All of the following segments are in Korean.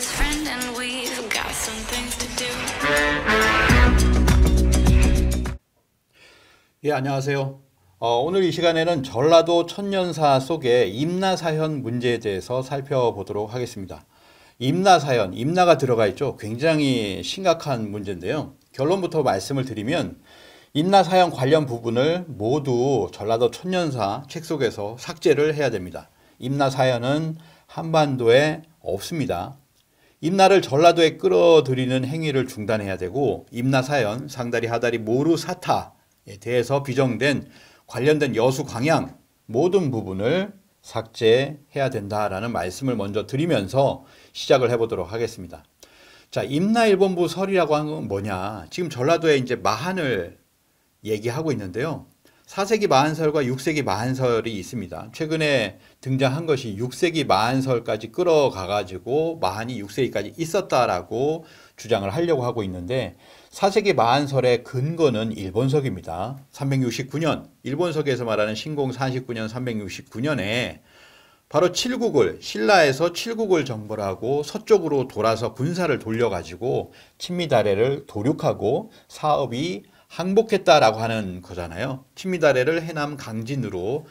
best friend and we've got some things to do. 예, 안녕하세요. 오늘 이 시간에는 전라도 천년사 속의 임나사현 문제에 대해서 살펴보도록 하겠습니다. 임나사현, 임나가 들어가 있죠. 굉장히 심각한 문제인데요. 결론부터 말씀을 드리면 임나사현 관련 부분을 모두 전라도 천년사 책 속에서 삭제를 해야 됩니다. 임나사현은 한반도에 없습니다. 임나를 전라도에 끌어들이는 행위를 중단해야 되고, 임나사현, 상다리, 하다리, 모루, 사타에 대해서 비정된 관련된 여수 광양 모든 부분을 삭제해야 된다라는 말씀을 먼저 드리면서 시작을 해보도록 하겠습니다. 자, 임나일본부 설이라고 하는 건 뭐냐? 지금 전라도에 이제 마한을 얘기하고 있는데요. 4세기 마한설과 6세기 마한설이 있습니다. 최근에 등장한 것이 6세기 마한설까지 끌어가가지고 마한이 6세기까지 있었다라고 주장을 하려고 하고 있는데, 4세기 마한설의 근거는 일본석입니다. 369년, 일본석에서 말하는 신공 49년 369년에 바로 칠국을, 신라에서 칠국을 정벌 하고 서쪽으로 돌아서 군사를 돌려가지고 친미다래를 도륙하고 사업이 항복했다라고 하는 거잖아요. 친미다래를 해남 강진으로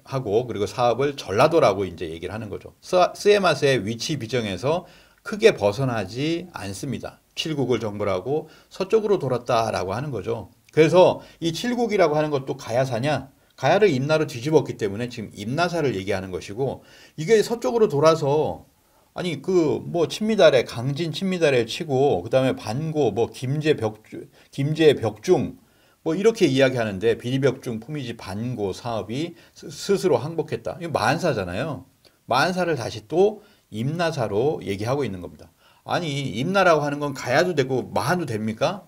하고, 그리고 사업을 전라도라고 이제 얘기를 하는 거죠. 스에마스의 위치 비정에서 크게 벗어나지 않습니다. 칠국을 정벌하고 서쪽으로 돌았다라고 하는 거죠. 그래서 이 칠국이라고 하는 것도 가야사냐? 가야를 임나로 뒤집었기 때문에 지금 임나사를 얘기하는 것이고, 이게 서쪽으로 돌아서 아니 친미다래, 강진 친미다래 치고 그다음에 반고 김제 벽중 이렇게 이야기하는데, 비리벽중 품위지 반고 사업이 스스로 항복했다. 이거 마한사잖아요. 마한사를 다시 또 임나사로 얘기하고 있는 겁니다. 아니, 임나라고 하는 건 가야도 되고 마한도 됩니까?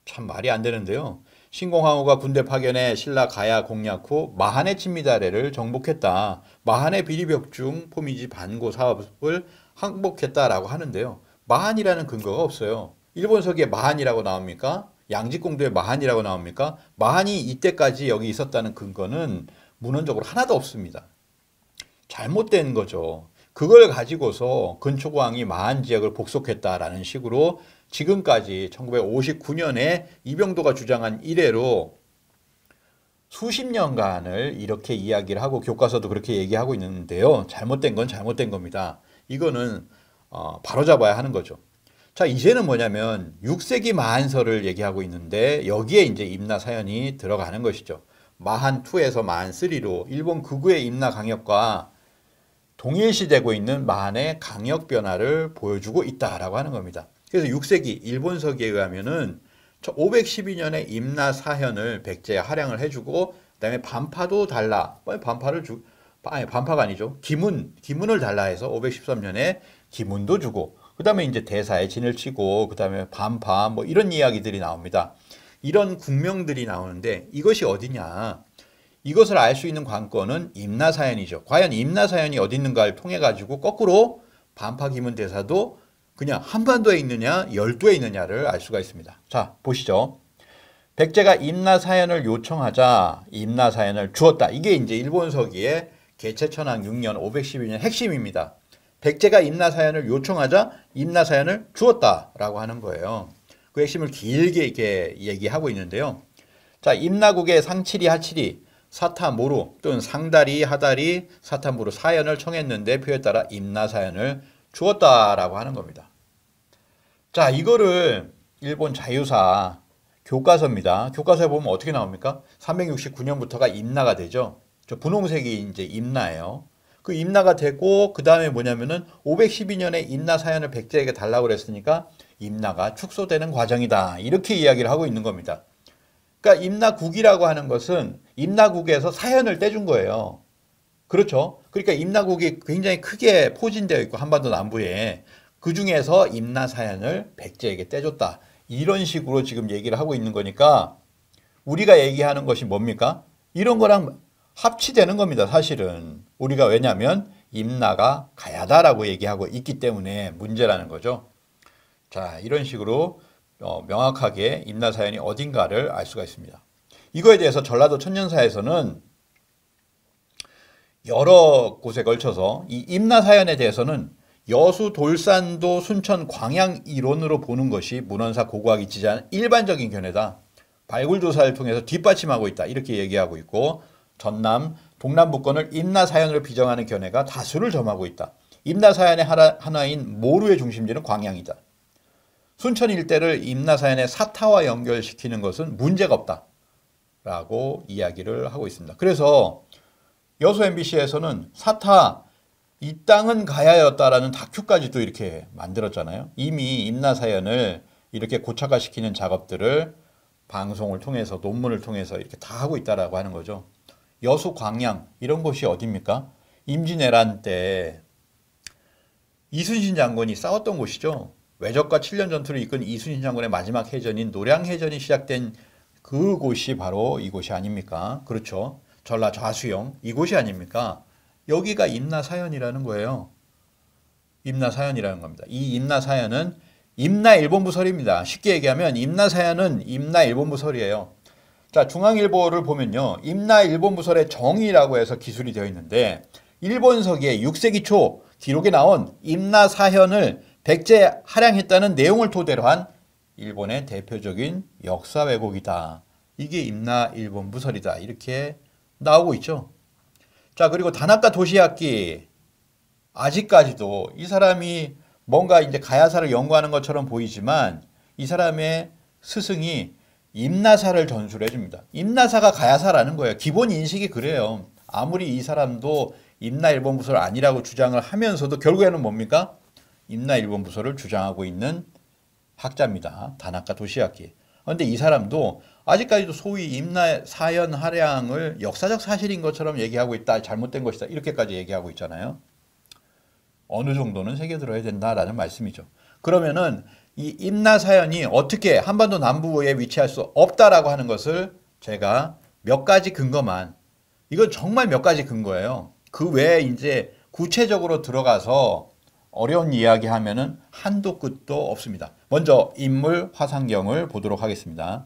참 말이 안 되는데요. 신공항우가 군대 파견해 신라 가야 공략 후 마한의 친미다래를 정복했다. 마한의 비리벽중 포미지 반고 사업을 항복했다라고 하는데요. 마한이라는 근거가 없어요. 일본서기에 마한이라고 나옵니까? 양직공도에 마한이라고 나옵니까? 마한이 이때까지 여기 있었다는 근거는 문헌적으로 하나도 없습니다. 잘못된 거죠. 그걸 가지고서 근초고왕이 마한 지역을 복속했다라는 식으로 지금까지 1959년에 이병도가 주장한 이래로 수십 년간을 이렇게 이야기를 하고 교과서도 그렇게 얘기하고 있는데요. 잘못된 건 잘못된 겁니다. 이거는 바로잡아야 하는 거죠. 자, 이제는 뭐냐면 6세기 마한설을 얘기하고 있는데, 여기에 이제 임나사현이 들어가는 것이죠. 마한2에서 마한3로 일본 극우의 임나 강역과 동일시되고 있는 마한의 강역 변화를 보여주고 있다라고 하는 겁니다. 그래서 6세기 일본서기에 의하면은 512년에 임나사현을 백제에 할양을 해주고, 그다음에 반파도 달라, 반파가 아니죠. 기문을 달라 해서 513년에 기문도 주고, 그다음에 이제 대사에 진을 치고, 그다음에 반파 이런 이야기들이 나옵니다. 이런 국명들이 나오는데, 이것이 어디냐? 이것을 알 수 있는 관건은 임나사현이죠. 과연 임나사현이 어디 있는가를 통해 가지고 거꾸로 반파 기문 대사도 그냥 한반도에 있느냐 열도에 있느냐를 알 수가 있습니다. 자, 보시죠. 백제가 임나사현을 요청하자 임나사현을 주었다. 이게 이제 일본서기의 개체천왕 6년 512년 핵심입니다. 백제가 임나사현을 요청하자 임나사현을 주었다라고 하는 거예요. 그 핵심을 길게 이렇게 얘기하고 있는데요. 자, 임나국의 상칠이 하칠이 사타 모루 또는 상다리 하다리 사타 모루 사연을 청했는데 표에 따라 임나사현을 주었다라고 하는 겁니다. 자, 이거를 일본 자유사 교과서입니다. 교과서에 보면 어떻게 나옵니까? 369년부터가 임나가 되죠. 저 분홍색이 이제 임나예요. 그 임나가 되고, 그 다음에 뭐냐면은 512년에 임나사현을 백제에게 달라고 그랬으니까 임나가 축소되는 과정이다. 이렇게 이야기를 하고 있는 겁니다. 그러니까 임나국이라고 하는 것은 임나국에서 사현을 떼준 거예요. 그렇죠? 그러니까 임나국이 굉장히 크게 포진되어 있고, 한반도 남부에 그 중에서 임나사현을 백제에게 떼줬다. 이런 식으로 지금 얘기를 하고 있는 거니까 우리가 얘기하는 것이 뭡니까? 이런 거랑 합치되는 겁니다. 사실은 우리가, 왜냐하면 임나가 가야다라고 얘기하고 있기 때문에 문제라는 거죠. 자, 이런 식으로 명확하게 임나사현이 어딘가를 알 수가 있습니다. 이거에 대해서 전라도 천년사에서는 여러 곳에 걸쳐서 이 임나사현에 대해서는 여수 돌산도 순천 광양 일원으로 보는 것이 문헌사 고고학이 지지하는 일반적인 견해다. 발굴조사를 통해서 뒷받침하고 있다. 이렇게 얘기하고 있고, 전남, 동남북권을 임나사현으로 비정하는 견해가 다수를 점하고 있다. 임나사현의 하나인 모루의 중심지는 광양이다. 순천 일대를 임나사현의 사타와 연결시키는 것은 문제가 없다. 라고 이야기를 하고 있습니다. 그래서 여수 MBC에서는 사타, 이 땅은 가야였다라는 다큐까지도 이렇게 만들었잖아요. 이미 임나사현을 이렇게 고착화시키는 작업들을 방송을 통해서, 논문을 통해서 이렇게 다 하고 있다라고 하는 거죠. 여수 광양 이런 곳이 어디입니까? 임진왜란 때 이순신 장군이 싸웠던 곳이죠. 외적과 7년 전투를 이끈 이순신 장군의 마지막 해전인 노량해전이 시작된 그곳이 바로 이곳이 아닙니까? 그렇죠. 전라 좌수영 이곳이 아닙니까? 여기가 임나사현이라는 거예요. 임나사현이라는 겁니다. 이 임나사현은 임나일본부설입니다. 쉽게 얘기하면 임나사현은 임나일본부설이에요. 자, 중앙일보를 보면요. 임나일본부설의 정의라고 해서 기술이 되어 있는데 일본서기에 6세기 초 기록에 나온 임나사현을 백제 할양했다는 내용을 토대로 한 일본의 대표적인 역사 왜곡이다. 이게 임나일본부설이다. 이렇게 나오고 있죠. 자, 그리고 다나카 도시야끼 아직까지도 이 사람이 뭔가 이제 가야사를 연구하는 것처럼 보이지만 이 사람의 스승이 임나사를 전수를 해줍니다. 임나사가 가야사라는 거예요. 기본 인식이 그래요. 아무리 이 사람도 임나일본부설 아니라고 주장을 하면서도 결국에는 뭡니까? 임나일본부설을 주장하고 있는 학자입니다. 다나카 도시야끼. 그런데 이 사람도 아직까지도 소위 임나사현 할양을 역사적 사실인 것처럼 얘기하고 있다. 잘못된 것이다. 이렇게까지 얘기하고 있잖아요. 어느 정도는 새겨들어야 된다라는 말씀이죠. 그러면은 이 임나사현이 어떻게 한반도 남부에 위치할 수 없다라고 하는 것을 제가 몇 가지 근거만, 이건 정말 몇 가지 근거예요. 그 외에 이제 구체적으로 들어가서 어려운 이야기 하면은 한도 끝도 없습니다. 먼저 인물 화상경을 보도록 하겠습니다.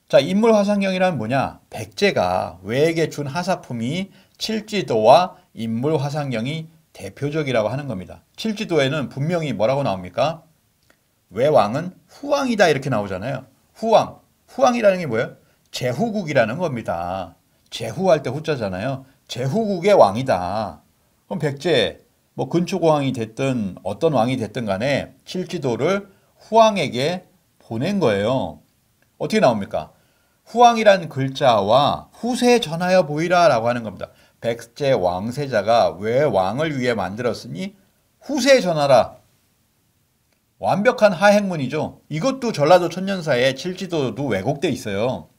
자, 인물 화상경이란 뭐냐? 백제가 외에게 준 하사품이 칠지도와 인물 화상경이 대표적이라고 하는 겁니다. 칠지도에는 분명히 뭐라고 나옵니까? 외왕은 후왕이다 이렇게 나오잖아요. 후왕. 후왕이라는 게 뭐예요? 제후국이라는 겁니다. 제후할 때 후자잖아요. 제후국의 왕이다. 그럼 백제 뭐 근초고왕이 됐든 어떤 왕이 됐든 간에 칠지도를 후왕에게 보낸 거예요. 어떻게 나옵니까? 후왕이란 글자와 후세에 전하여 보이라 라고 하는 겁니다. 백제 왕세자가 왜 왕을 위해 만들었으니 후세에 전하라. 완벽한 하행문이죠. 이것도 전라도 천년사에 칠지도도 왜곡돼 있어요.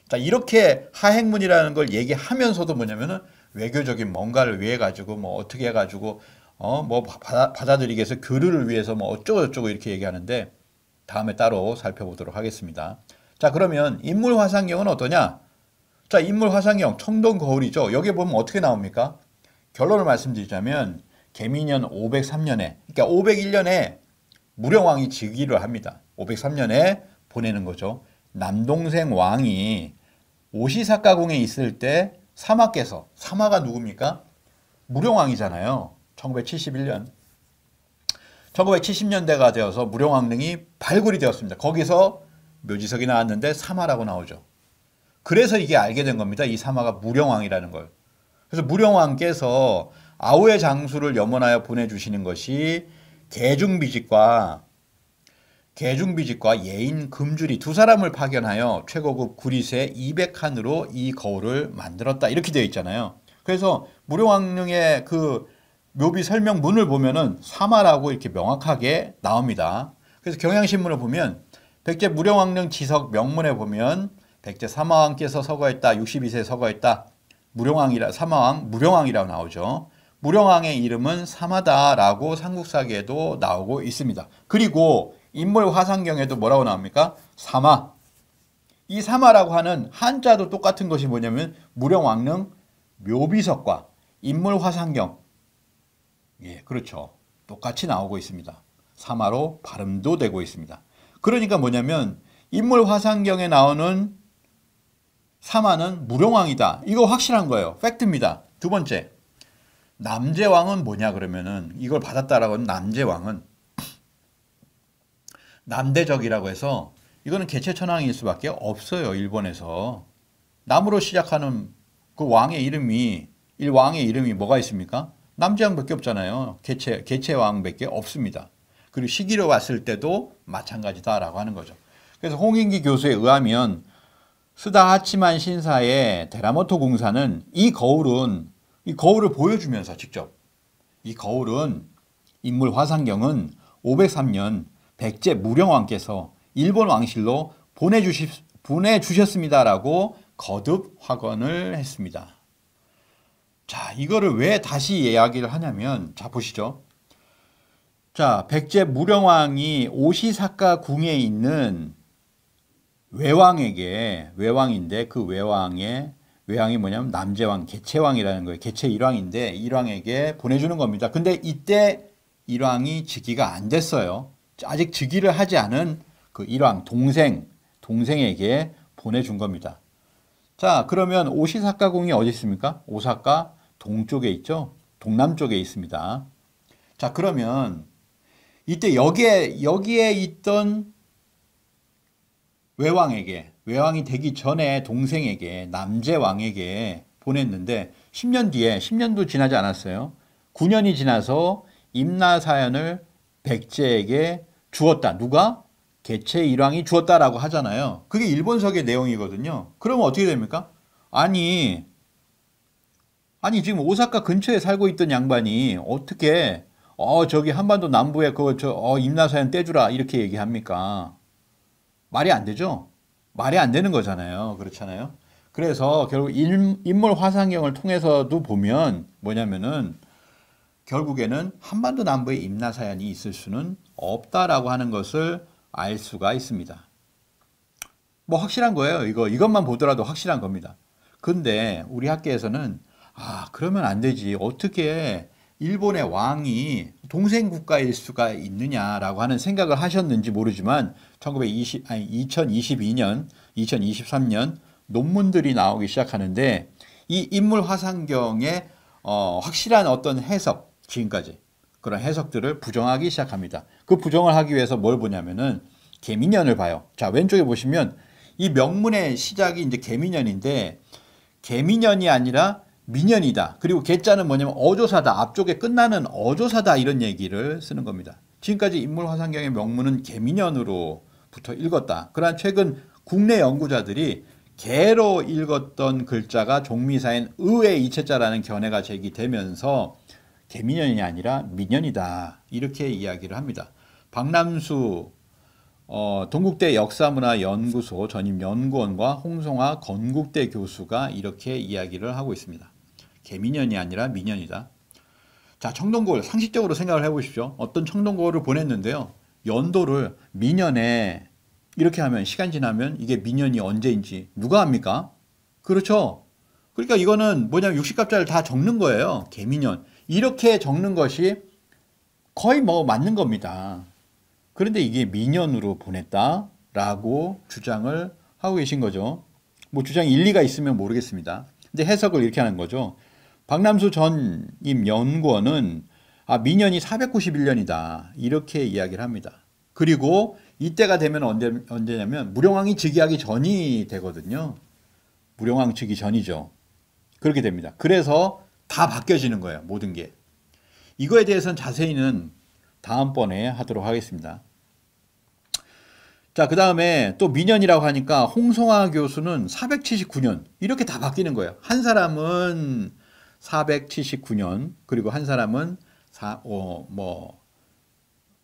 자, 이렇게 하행문이라는 걸 얘기하면서도 뭐냐면은 외교적인 뭔가를 위해 가지고 뭐 어떻게 해 가지고 뭐 받아들이기 위해서 교류를 위해서 뭐 어쩌고 이렇게 얘기하는데 다음에 따로 살펴보도록 하겠습니다. 자, 그러면 인물 화상경은 어떠냐? 자, 인물 화상경 청동 거울이죠. 여기 보면 어떻게 나옵니까? 결론을 말씀드리자면 개미년 503년에 그러니까 501년에 무령왕이 즉위를 합니다. 503년에 보내는 거죠. 남동생 왕이 오시사카궁에 있을 때 사마께서, 사마가 누굽니까? 무령왕이잖아요. 1971년. 1970년대가 되어서 무령왕릉이 발굴이 되었습니다. 거기서 묘지석이 나왔는데 사마라고 나오죠. 그래서 이게 알게 된 겁니다. 이 사마가 무령왕이라는 걸. 그래서 무령왕께서 아우의 장수를 염원하여 보내주시는 것이 계중비직과 예인 금주리 두 사람을 파견하여 최고급 구리쇠 200칸으로 이 거울을 만들었다. 이렇게 되어 있잖아요. 그래서 무령왕릉의 그 묘비 설명문을 보면은 사마라고 이렇게 명확하게 나옵니다. 그래서 경향신문을 보면 백제 무령왕릉 지석 명문에 보면 백제 사마왕께서 서거했다. 62세에 서거했다. 사마왕 무령왕이라고 나오죠. 무령왕의 이름은 사마다라고 삼국사기에도 나오고 있습니다. 그리고 인물 화상경에도 뭐라고 나옵니까? 사마. 이 사마라고 하는 한자도 똑같은 것이 뭐냐면 무령왕릉 묘비석과 인물 화상경. 예, 그렇죠. 똑같이 나오고 있습니다. 사마로 발음도 되고 있습니다. 그러니까 뭐냐면 인물 화상경에 나오는 사마는 무령왕이다. 이거 확실한 거예요. 팩트입니다. 두 번째. 남제왕은 뭐냐 그러면은 이걸 받았다라고 하는 남제왕은 남대적이라고 해서 이거는 개체천왕일 수밖에 없어요. 일본에서. 남으로 시작하는 그 왕의 이름이 일왕의 이름이 뭐가 있습니까? 남제왕밖에 없잖아요. 개체왕밖에 없습니다. 그리고 시기로 봤을 때도 마찬가지다라고 하는 거죠. 그래서 홍인기 교수에 의하면 스다 하치만 신사의 데라모토 궁사는 이 거울을 보여주면서 직접 이 거울은 인물 화상경은 503년 백제 무령왕께서 일본 왕실로 보내주셨습니다라고 거듭 확언을 했습니다. 자, 이거를 왜 다시 이야기를 하냐면, 자, 보시죠. 자, 백제 무령왕이 오시사카 궁에 있는 외왕인데 그 외왕이 뭐냐면 남제왕, 개체왕이라는 거예요. 개체 일왕인데 일왕에게 보내주는 겁니다. 근데 이때 일왕이 즉위가 안 됐어요. 아직 즉위를 하지 않은 그 일왕 동생에게 보내준 겁니다. 자, 그러면 오시사카 궁이 어디 있습니까? 오사카 동쪽에 있죠? 동남쪽에 있습니다. 자, 그러면 이때 여기에 있던 외왕이 되기 전에 동생에게 남제왕에게 보냈는데 10년도 지나지 않았어요. 9년이 지나서 임나사연을 백제에게 주었다. 누가? 개체 일왕이 주었다라고 하잖아요. 그게 일본석의 내용이거든요. 그러면 어떻게 됩니까? 아니 지금 오사카 근처에 살고 있던 양반이 어떻게 저기 한반도 남부에 임나사연 떼주라 이렇게 얘기합니까? 말이 안 되죠? 말이 안 되는 거잖아요. 그렇잖아요. 그래서 결국 인물 화상경을 통해서도 보면 뭐냐면은 결국에는 한반도 남부에 임나사연이 있을 수는 없다라고 하는 것을 알 수가 있습니다. 뭐 확실한 거예요. 이것만 보더라도 확실한 겁니다. 근데 우리 학계에서는 그러면 안 되지. 어떻게 일본의 왕이 동생 국가일 수가 있느냐라고 하는 생각을 하셨는지 모르지만 2022년, 2023년 논문들이 나오기 시작하는데 이 인물 화상경의 확실한 어떤 해석, 지금까지 그런 해석들을 부정하기 시작합니다. 그 부정을 하기 위해서 뭘 보냐면은 개미년을 봐요. 자, 왼쪽에 보시면 이 명문의 시작이 이제 개미년인데 개미년이 아니라 미년이다. 그리고 개자는 뭐냐면 어조사다. 앞쪽에 끝나는 어조사다 이런 얘기를 쓰는 겁니다. 지금까지 인물 화상경의 명문은 개미년으로부터 읽었다. 그러나 최근 국내 연구자들이 개로 읽었던 글자가 종미사인 의의 이체자라는 견해가 제기되면서 개미년이 아니라 미년이다. 이렇게 이야기를 합니다. 박남수 동국대 역사문화연구소 전임연구원과 홍성화 건국대 교수가 이렇게 이야기를 하고 있습니다. 개미년이 아니라 미년이다. 자, 청동거울 상식적으로 생각을 해보십시오. 어떤 청동거울을 보냈는데요. 연도를 미년에 이렇게 하면 시간 지나면 이게 미년이 언제인지 누가 압니까? 그렇죠. 그러니까 이거는 뭐냐면 60갑자를 다 적는 거예요. 개미년. 이렇게 적는 것이 거의 뭐 맞는 겁니다. 그런데 이게 미년으로 보냈다라고 주장을 하고 계신 거죠. 뭐 주장이 일리가 있으면 모르겠습니다. 근데 해석을 이렇게 하는 거죠. 박남수 전임 연구원은 미년이 491년이다. 이렇게 이야기를 합니다. 그리고 이때가 되면 언제냐면 무령왕이 즉위하기 전이 되거든요. 무령왕 즉위 전이죠. 그렇게 됩니다. 그래서 다 바뀌어지는 거예요. 모든 게. 이거에 대해서는 자세히는 다음번에 하도록 하겠습니다. 자, 그 다음에 또 미년이라고 하니까 홍성화 교수는 479년 이렇게 다 바뀌는 거예요. 한 사람은 479년 그리고 한 사람은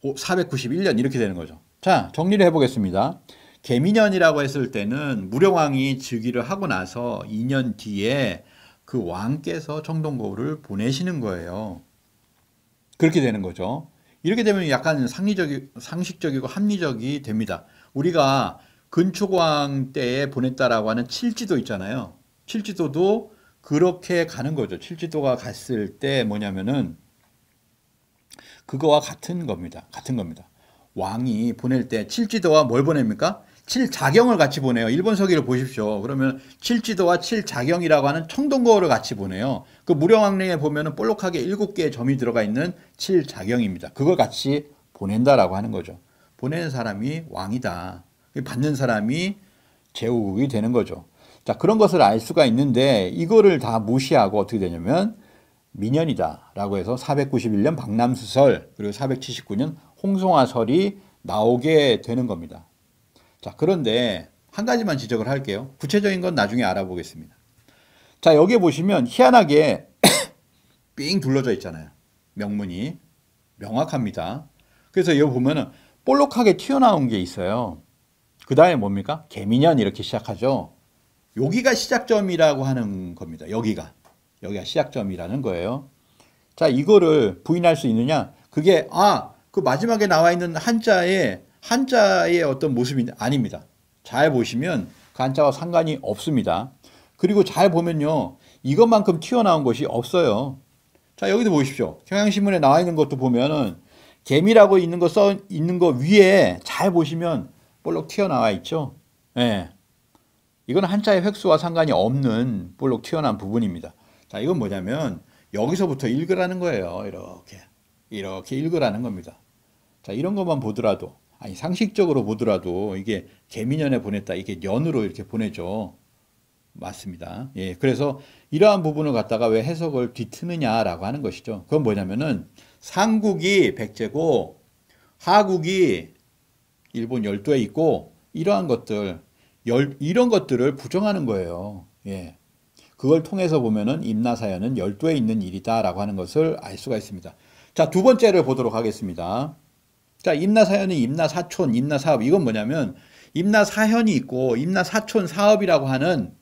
491년 이렇게 되는 거죠. 자, 정리를 해보겠습니다. 개미년이라고 했을 때는 무령왕이 즉위를 하고 나서 2년 뒤에 그 왕께서 청동거울을 보내시는 거예요. 그렇게 되는 거죠. 이렇게 되면 약간 상식적이고 합리적이 됩니다. 우리가 근초광 때에 보냈다라고 하는 칠지도 있잖아요. 칠지도도 그렇게 가는 거죠. 칠지도가 갔을 때 뭐냐면은 그거와 같은 겁니다. 왕이 보낼 때 칠지도가 뭘 보냅니까? 칠자경을 같이 보내요. 일본 서기를 보십시오. 그러면 칠지도와 칠자경이라고 하는 청동거울을 같이 보내요. 그 무령왕릉에 보면은 볼록하게 7개의 점이 들어가 있는 칠자경입니다. 그걸 같이 보낸다라고 하는 거죠. 보내는 사람이 왕이다. 받는 사람이 제후국이 되는 거죠. 자, 그런 것을 알 수가 있는데 이거를 다 무시하고 어떻게 되냐면 민연이다 라고 해서 491년 박람수설 그리고 479년 홍송화설이 나오게 되는 겁니다. 자, 그런데 한 가지만 지적을 할게요. 구체적인 건 나중에 알아보겠습니다. 자, 여기에 보시면 희한하게 삥 둘러져 있잖아요. 명문이 명확합니다. 그래서 여기 보면은 볼록하게 튀어나온 게 있어요. 그 다음에 뭡니까? 개민연 이렇게 시작하죠. 여기가 시작점이라고 하는 겁니다. 여기가 시작점이라는 거예요. 자, 이거를 부인할 수 있느냐? 그게 그 마지막에 나와 있는 한자의 어떤 모습이 아닙니다. 잘 보시면 그 한자와 상관이 없습니다. 그리고 잘 보면요, 이것만큼 튀어나온 것이 없어요. 자, 여기도 보십시오. 경향신문에 나와 있는 것도 보면은 개미라고 있는 거 써 있는 거 위에 잘 보시면 볼록 튀어나와 있죠. 예. 이건 한자의 획수와 상관이 없는 볼록 튀어나온 부분입니다. 자, 이건 뭐냐면 여기서부터 읽으라는 거예요. 이렇게 읽으라는 겁니다. 자, 이런 것만 보더라도 상식적으로 보더라도 이게 개미년에 보냈다. 이게 년으로 이렇게 보내죠. 맞습니다. 예, 그래서 이러한 부분을 갖다가 왜 해석을 뒤트느냐라고 하는 것이죠. 그건 뭐냐면은 상국이 백제고 하국이 일본 열도에 있고 이러한 것들 이런 것들을 부정하는 거예요. 예. 그걸 통해서 보면은 임나사연은 열도에 있는 일이다라고 하는 것을 알 수가 있습니다. 자, 두 번째를 보도록 하겠습니다. 자, 임나사연은 임나사촌, 임나사업 이건 뭐냐면 임나사현이 있고 임나사촌 사업이라고 하는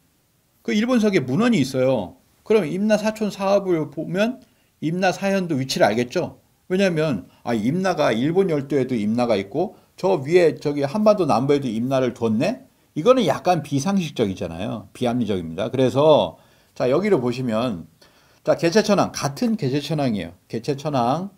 그 일본석에 문헌이 있어요. 그럼 임나사촌 사업을 보면 임나사현도 위치를 알겠죠? 왜냐하면 임나가 일본 열도에도 임나가 있고 저 위에 저기 한반도 남부에도 임나를 뒀네? 이거는 약간 비상식적이잖아요. 비합리적입니다. 그래서 자, 여기를 보시면 자, 개체천왕 같은 개체천왕이에요. 개체천왕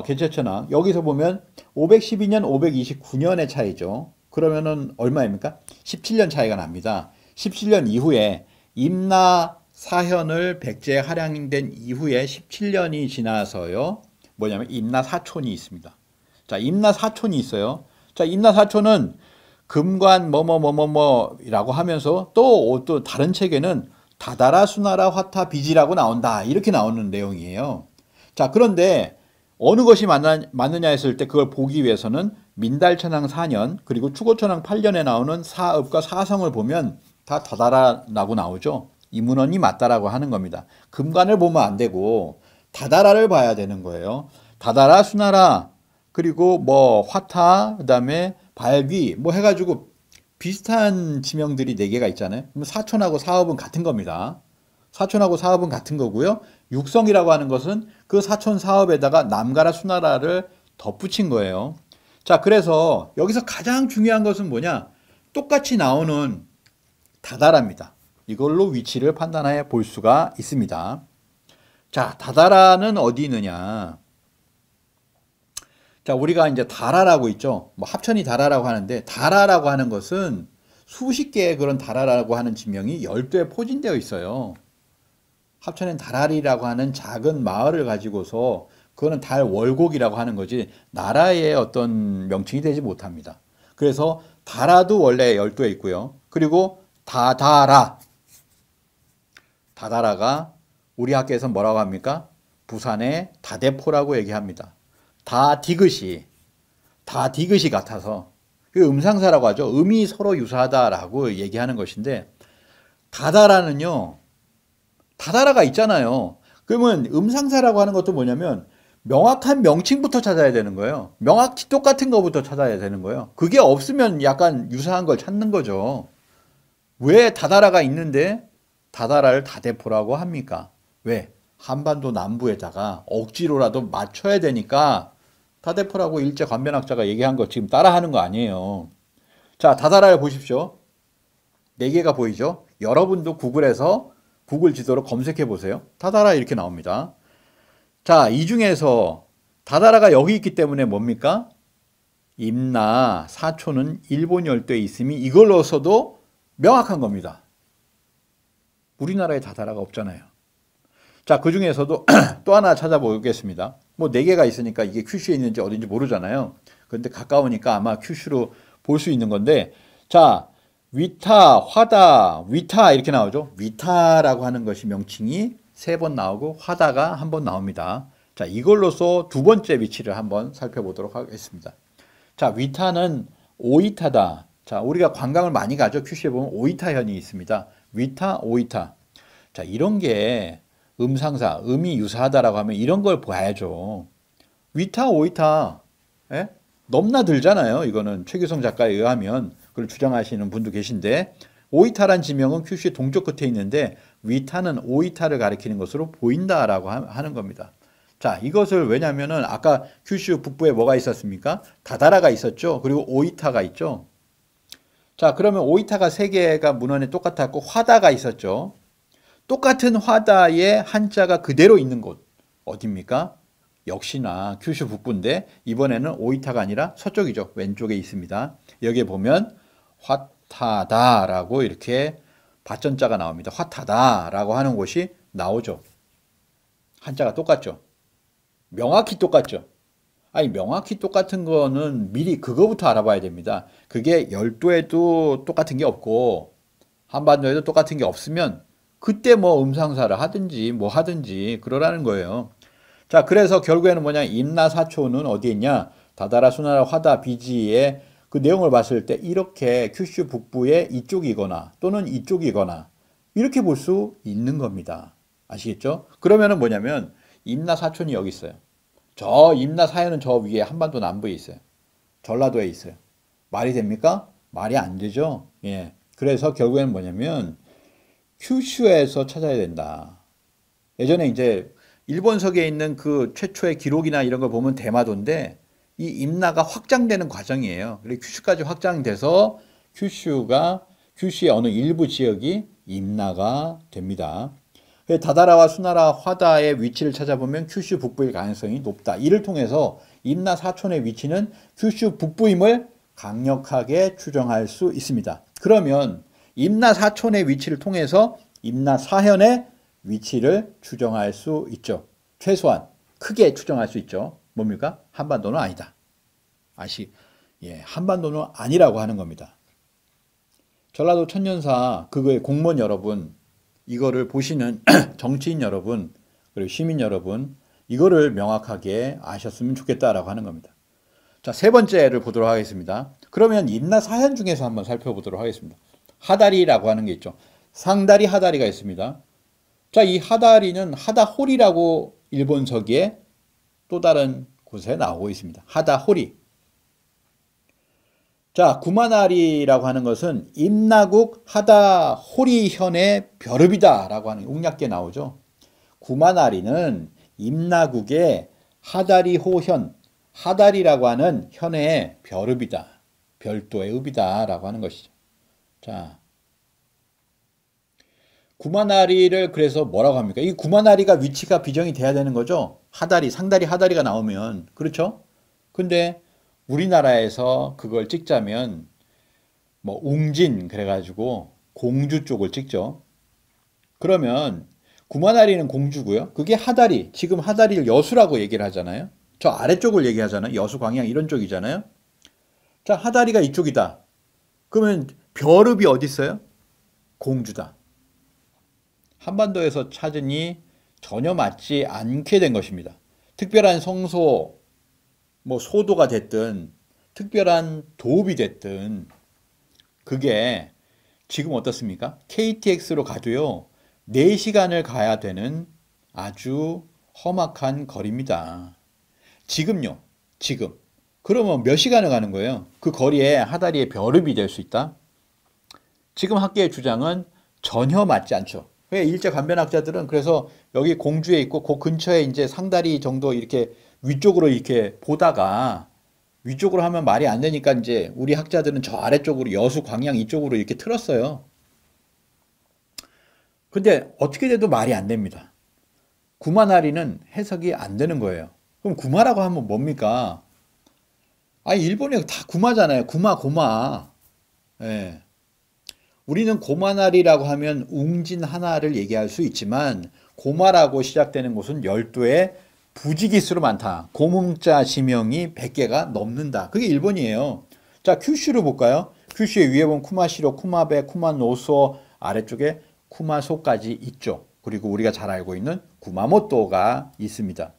개체천왕 여기서 보면 512년 529년의 차이죠. 그러면은 얼마입니까? 17년 차이가 납니다. 17년 이후에 임나사현을 백제에 할양된 이후에 17년이 지나서요. 뭐냐면 임나사촌이 있습니다. 자, 임나사촌이 있어요. 자, 임나사촌은 금관 뭐뭐뭐뭐뭐라고 하면서 또 다른 책에는 다다라 수나라 화타 비지라고 나온다. 이렇게 나오는 내용이에요. 자, 그런데 어느 것이 맞느냐 했을 때 그걸 보기 위해서는 민달천왕 4년 그리고 추고천왕 8년에 나오는 사읍과 사성을 보면 다 다다라라고 나오죠. 이 문헌이 맞다라고 하는 겁니다. 금관을 보면 안 되고 다다라를 봐야 되는 거예요. 다다라 수나라 그리고 뭐 화타 그다음에 발귀 뭐 해가지고 비슷한 지명들이 4개가 있잖아요. 그럼 사촌하고 사업은 같은 겁니다. 사촌하고 사업은 같은 거고요. 육성이라고 하는 것은 그 사촌 사업에다가 남가라 수나라를 덧붙인 거예요. 자, 그래서 여기서 가장 중요한 것은 뭐냐? 똑같이 나오는 다다라입니다. 이걸로 위치를 판단해 볼 수가 있습니다. 자, 다다라는 어디 있느냐? 자, 우리가 이제 다라라고 있죠. 뭐 합천이 다라라고 하는데 다라라고 하는 것은 수십 개의 그런 다라라고 하는 지명이 열도에 포진되어 있어요. 합천엔 다라리라고 하는 작은 마을을 가지고서 그거는 달월곡이라고 하는 거지 나라의 어떤 명칭이 되지 못합니다. 그래서 다라도 원래 열도에 있고요. 그리고 다다라가 우리 학교에서 뭐라고 합니까? 부산의 다대포라고 얘기합니다. 다 디귿이 같아서 그 음상사라고 하죠. 음이 서로 유사하다라고 얘기하는 것인데 다다라는요. 다다라가 있잖아요. 그러면 음상사라고 하는 것도 뭐냐면 명확한 명칭부터 찾아야 되는 거예요. 명확히 똑같은 것부터 찾아야 되는 거예요. 그게 없으면 약간 유사한 걸 찾는 거죠. 왜 다다라가 있는데 다다라를 다대포라고 합니까? 왜? 한반도 남부에다가 억지로라도 맞춰야 되니까 다대포라고 일제관변학자가 얘기한 거 지금 따라하는 거 아니에요. 자, 다다라를 보십시오. 4개가 보이죠? 여러분도 구글에서 구글 지도로 검색해 보세요. 다다라 이렇게 나옵니다. 자, 이 중에서 다다라가 여기 있기 때문에 뭡니까? 임나 사초는 일본 열도에 있음이 이걸로서도 명확한 겁니다. 우리나라에 다다라가 없잖아요. 자, 그 중에서도 또 하나 찾아보겠습니다. 뭐 4개가 있으니까 이게 큐슈에 있는지 어딘지 모르잖아요. 그런데 가까우니까 아마 큐슈로 볼 수 있는 건데, 자, 위타, 화다, 위타 이렇게 나오죠. 위타라고 하는 것이 명칭이 3번 나오고 화다가 1번 나옵니다. 자, 이걸로서 두 번째 위치를 한번 살펴보도록 하겠습니다. 자, 위타는 오이타다. 자, 우리가 관광을 많이 가죠. 큐슈에 보면 오이타현이 있습니다. 위타, 오이타. 자, 이런 게 음상사, 음이 유사하다라고 하면 이런 걸 봐야죠. 위타, 오이타. 예? 넘나들잖아요. 이거는 최규성 작가에 의하면 그걸 주장하시는 분도 계신데, 오이타란 지명은 큐슈의 동쪽 끝에 있는데 위타는 오이타를 가리키는 것으로 보인다라고 하는 겁니다. 자, 이것을 왜냐면은 아까 큐슈 북부에 뭐가 있었습니까? 다다라가 있었죠. 그리고 오이타가 있죠. 자, 그러면 오이타가 3개가 문헌에 똑같았고 화다가 있었죠. 똑같은 화다에 한자가 그대로 있는 곳 어디입니까? 역시나 큐슈 북부인데 이번에는 오이타가 아니라 서쪽이죠. 왼쪽에 있습니다. 여기에 보면 화타다라고 이렇게 받전자가 나옵니다. 화타다라고 하는 곳이 나오죠. 한자가 똑같죠. 명확히 똑같죠. 아니, 명확히 똑같은 거는 미리 그거부터 알아봐야 됩니다. 그게 열도에도 똑같은 게 없고 한반도에도 똑같은 게 없으면 그때 뭐 음상사를 하든지 뭐 하든지 그러라는 거예요. 자, 그래서 결국에는 뭐냐, 임나사초는 어디에 있냐, 다다라, 수나라, 화다, 비지의 그 내용을 봤을 때 이렇게 큐슈 북부의 이쪽이거나 또는 이쪽이거나 이렇게 볼 수 있는 겁니다. 아시겠죠? 그러면은 뭐냐면 임나사촌이 여기 있어요. 저 임나사현은 저 위에 한반도 남부에 있어요. 전라도에 있어요. 말이 됩니까? 말이 안 되죠. 예. 그래서 결국에는 뭐냐면 큐슈에서 찾아야 된다. 예전에 이제 일본석에 있는 그 최초의 기록이나 이런 걸 보면 대마도인데 이 임나가 확장되는 과정이에요. 그리고 큐슈까지 확장돼서 큐슈의 어느 일부 지역이 임나가 됩니다. 다다라와 수나라, 화다의 위치를 찾아보면 큐슈 북부일 가능성이 높다. 이를 통해서 임나 사촌의 위치는 큐슈 북부임을 강력하게 추정할 수 있습니다. 그러면 임나 사촌의 위치를 통해서 임나 사현의 위치를 추정할 수 있죠. 최소한 크게 추정할 수 있죠. 뭡니까? 한반도는 아니다. 예, 한반도는 아니라고 하는 겁니다. 전라도 천년사 그거의 공무원 여러분, 이거를 보시는 정치인 여러분, 그리고 시민 여러분, 이거를 명확하게 아셨으면 좋겠다라고 하는 겁니다. 자, 3번째를 보도록 하겠습니다. 그러면 임나 사현 중에서 한번 살펴보도록 하겠습니다. 하다리라고 하는 게 있죠. 상다리, 하다리가 있습니다. 자, 이 하다리는 하다홀이라고 일본서기에 또 다른 곳에 나오고 있습니다. 하다홀이. 자, 구마나리라고 하는 것은 임나국 하다호리현의 벼릅이다 라고 하는 옥략기에 나오죠. 구마나리는 임나국의 하다리호현, 하다리라고 하는 현의 벼릅이다. 별도의 읍이다 라고 하는 것이죠. 자, 구마나리를 그래서 뭐라고 합니까? 이 구마나리가 위치가 비정이 돼야 되는 거죠. 하다리, 상다리, 하다리가 나오면. 그렇죠? 근데 우리나라에서 그걸 찍자면 뭐 웅진 그래가지고 공주 쪽을 찍죠. 그러면 구마나리는 공주고요. 그게 하다리, 지금 하다리를 여수라고 얘기를 하잖아요. 저 아래쪽을 얘기하잖아요. 여수, 광양 이런 쪽이잖아요. 자, 하다리가 이쪽이다. 그러면 벼릅이 어디 있어요? 공주다. 한반도에서 찾으니 전혀 맞지 않게 된 것입니다. 특별한 성소, 뭐 소도가 됐든 특별한 도읍이 됐든 그게 지금 어떻습니까? KTX로 가도요 4시간을 가야 되는 아주 험악한 거리입니다. 지금요. 지금. 그러면 몇 시간을 가는 거예요? 그 거리에 하다리의 벼릅이 될 수 있다? 지금 학계의 주장은 전혀 맞지 않죠. 일제 관변학자들은 그래서 여기 공주에 있고 그 근처에 이제 상다리 정도 이렇게 위쪽으로 이렇게 보다가 위쪽으로 하면 말이 안 되니까 이제 우리 학자들은 저 아래쪽으로 여수, 광양 이쪽으로 이렇게 틀었어요. 근데 어떻게 돼도 말이 안 됩니다. 구마나리는 해석이 안 되는 거예요. 그럼 구마라고 하면 뭡니까? 아니 일본이 다 구마잖아요. 구마 고마. 예. 우리는 고마나리라고 하면 웅진 하나를 얘기할 수 있지만 고마라고 시작되는 곳은 열도에 부지기수로 많다. 고문자 지명이 100개가 넘는다. 그게 일본이에요. 자, 큐슈를 볼까요? 큐슈의 위에 보면 쿠마시로, 쿠마베, 쿠마노소, 아래쪽에 쿠마소까지 있죠. 그리고 우리가 잘 알고 있는 구마모토가 있습니다.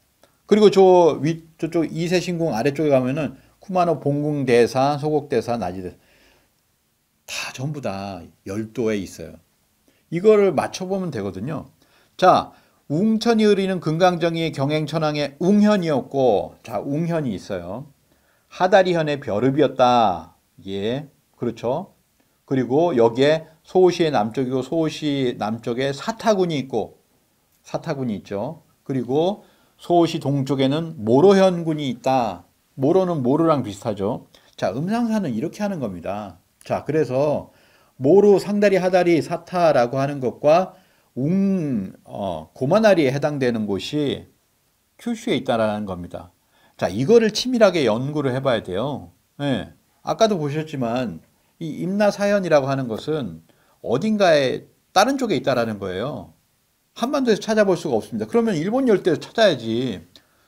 그리고 저쪽 이세신궁 아래쪽에 가면은 쿠마노 본궁대사, 소곡대사, 나지대사 다 전부 다 열도에 있어요. 이거를 맞춰보면 되거든요. 자, 웅천이 흐리는 금강정이 경행천왕의 웅현이었고, 자, 웅현이 있어요. 하다리현의 벼릅이었다. 예, 그렇죠. 그리고 여기에 소호시의 남쪽이고 소호시 남쪽에 사타군이 있고, 사타군이 있죠. 그리고 소호시 동쪽에는 모로현군이 있다. 모로는 모르랑 비슷하죠. 자, 음상사는 이렇게 하는 겁니다. 자, 그래서 모루, 상다리, 하다리, 사타라고 하는 것과 고마나리에 해당되는 곳이 큐슈에 있다라는 겁니다. 자, 이거를 치밀하게 연구를 해봐야 돼요. 예. 아까도 보셨지만 이 임나사현이라고 하는 것은 어딘가에 다른 쪽에 있다라는 거예요. 한반도에서 찾아볼 수가 없습니다. 그러면 일본 열대에서 찾아야지.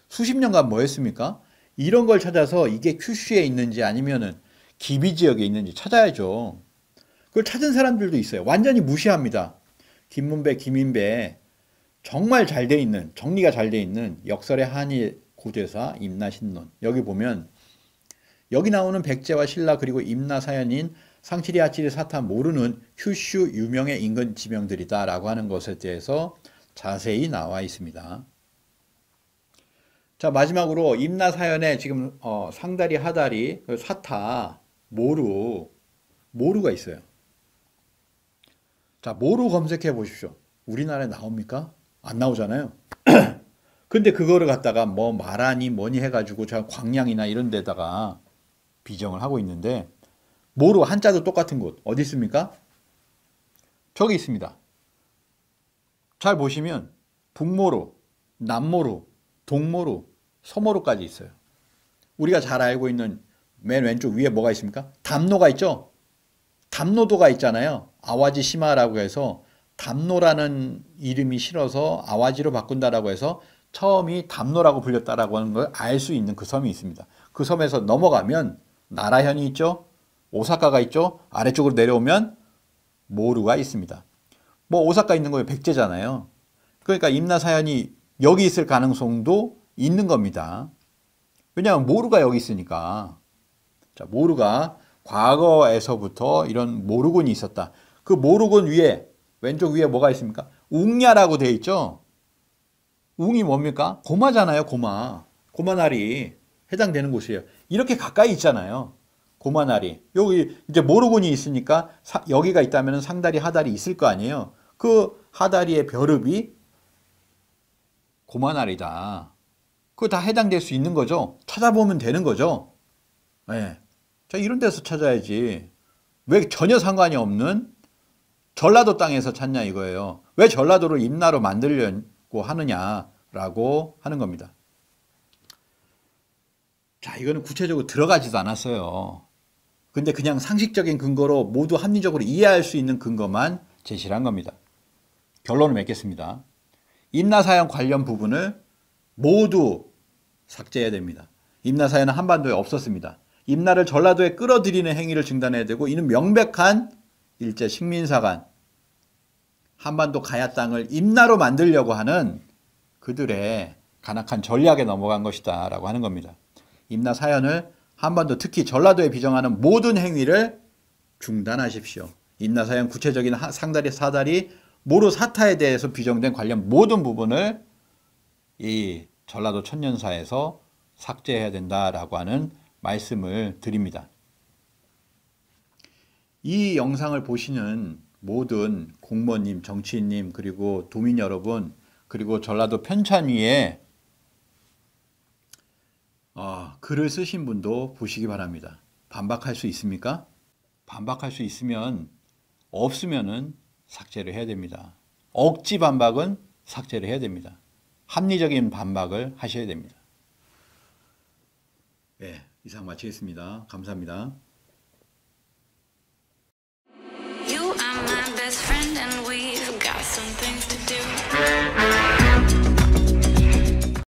수십 년간 뭐 했습니까? 이런 걸 찾아서 이게 큐슈에 있는지 아니면은 기비 지역에 있는지 찾아야죠. 그걸 찾은 사람들도 있어요. 완전히 무시합니다. 김문배, 김인배 정말 잘 돼 있는, 정리가 잘 돼 있는 역설의 한일 고대사 임나신론. 여기 보면 여기 나오는 백제와 신라 그리고 임나사연인 상치리, 하치리, 사타, 모르는 큐슈 유명의 인근 지명들이다 라고 하는 것에 대해서 자세히 나와 있습니다. 자, 마지막으로 임나사연에 지금 상다리, 하다리, 사타, 모루가 있어요. 자, 모루 검색해 보십시오. 우리나라에 나옵니까? 안 나오잖아요. 근데 그거를 갖다가 뭐 말하니 뭐니 해가지고 저 광양이나 이런 데다가 비정을 하고 있는데 모루 한자도 똑같은 곳 어디 있습니까? 저기 있습니다. 잘 보시면 북모루, 남모루, 동모루, 서모루까지 있어요. 우리가 잘 알고 있는 맨 왼쪽 위에 뭐가 있습니까? 담노가 있죠? 담노도가 있잖아요. 아와지 시마라고 해서 담노라는 이름이 싫어서 아와지로 바꾼다라고 해서 처음이 담노라고 불렸다라고 하는 걸 알 수 있는 그 섬이 있습니다. 그 섬에서 넘어가면 나라현이 있죠? 오사카가 있죠? 아래쪽으로 내려오면 모루가 있습니다. 뭐 오사카 있는 거에 백제잖아요. 그러니까 임나사현이 여기 있을 가능성도 있는 겁니다. 왜냐하면 모루가 여기 있으니까. 자, 모루가 과거에서부터 이런 모루군이 있었다. 그 모루군 위에 왼쪽 위에 뭐가 있습니까? 웅야라고 돼 있죠. 웅이 뭡니까? 고마잖아요. 고마나리 해당되는 곳이에요. 이렇게 가까이 있잖아요. 고마나리. 여기 이제 모루군이 있으니까 여기가 있다면 상다리, 하다리 있을 거 아니에요. 그 하다리의 벼릅이 고마나리다. 그거 다 해당될 수 있는 거죠. 찾아보면 되는 거죠. 네. 자, 이런 데서 찾아야지. 왜 전혀 상관이 없는 전라도 땅에서 찾냐 이거예요. 왜 전라도를 임나로 만들려고 하느냐라고 하는 겁니다. 자, 이거는 구체적으로 들어가지도 않았어요. 근데 그냥 상식적인 근거로 모두 합리적으로 이해할 수 있는 근거만 제시를 한 겁니다. 결론을 맺겠습니다. 임나사연 관련 부분을 모두 삭제해야 됩니다. 임나사연은 한반도에 없었습니다. 임나를 전라도에 끌어들이는 행위를 중단해야 되고 이는 명백한 일제 식민사관 한반도 가야 땅을 임나로 만들려고 하는 그들의 간악한 전략에 넘어간 것이다 라고 하는 겁니다. 임나사연을 한반도 특히 전라도에 비정하는 모든 행위를 중단하십시오. 임나사연 구체적인 상다리, 사다리, 모루, 사타에 대해서 비정된 관련 모든 부분을 이 전라도 천년사에서 삭제해야 된다라고 하는 말씀을 드립니다. 이 영상을 보시는 모든 공무원님, 정치인님, 그리고 도민 여러분, 그리고 전라도 편찬위에 글을 쓰신 분도 보시기 바랍니다. 반박할 수 있습니까? 반박할 수 있으면 없으면은 삭제를 해야 됩니다. 억지 반박은 삭제를 해야 됩니다. 합리적인 반박을 하셔야 됩니다. 네, 이상 마치겠습니다. 감사합니다. You are my best friend, and we've got some things to do.